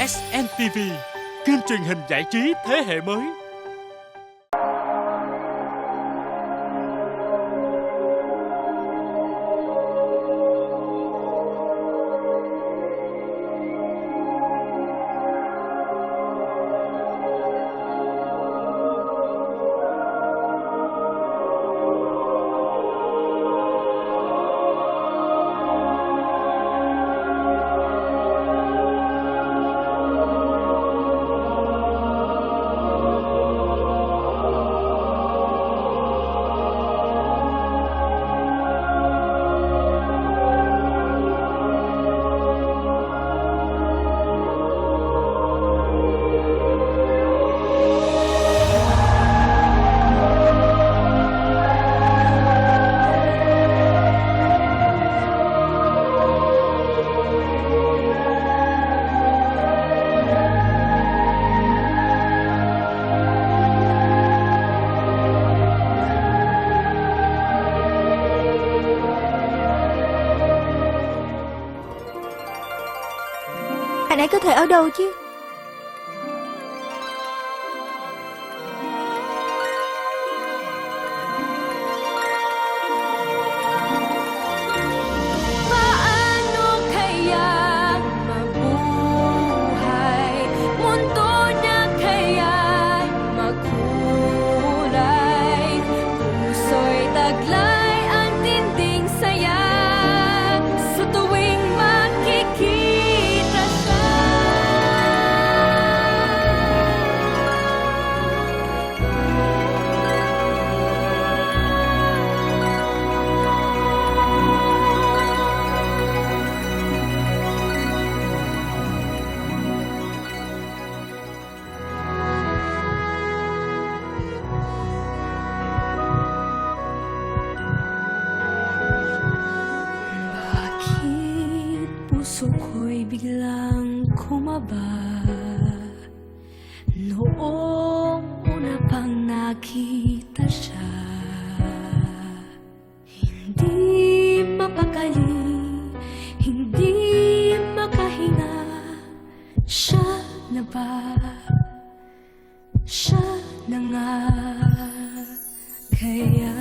SNTV, kênh truyền hình giải trí thế hệ mới. Anh ấy có thể ở đâu chứ? Puso ko'y biglang kumaba noong una pang nakita siya. Hindi mapakali, hindi makahinga. Siya na ba? Siya na nga kaya?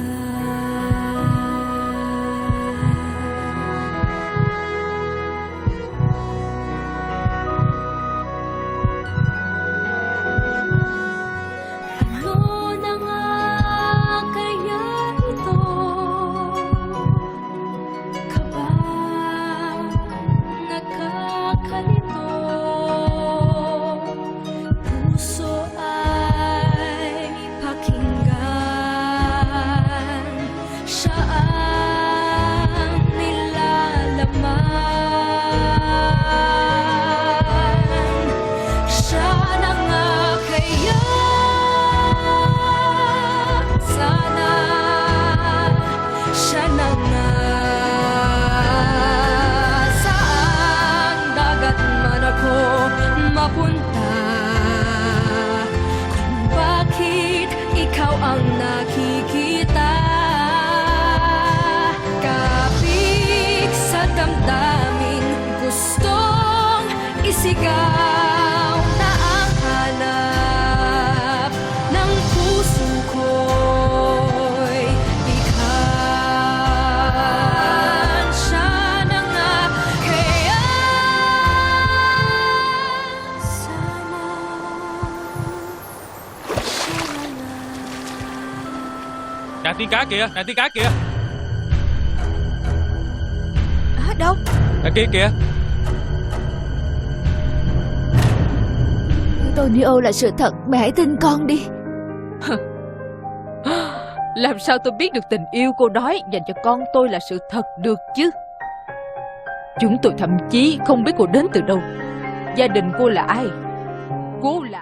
Puso ay pakinggan, siya ang nilalaman. Siya na nga kaya, sana siya na nga. Saan dagat man ako mapunta, kung bakit ikaw ang nakikita. Kapik sa damdamin, gustong isigaw na ang hanap ng puso ko'y ikhan. Siya na nga kaya, sana siya na nga. Nè tiên cá kìa, nè tiên cá kìa. Đâu? Nè kia kìa. Tonio là sự thật, mẹ hãy tin con đi. Làm sao tôi biết được tình yêu cô nói dành cho con tôi là sự thật được chứ? Chúng tôi thậm chí không biết cô đến từ đâu, gia đình cô là ai. Cô là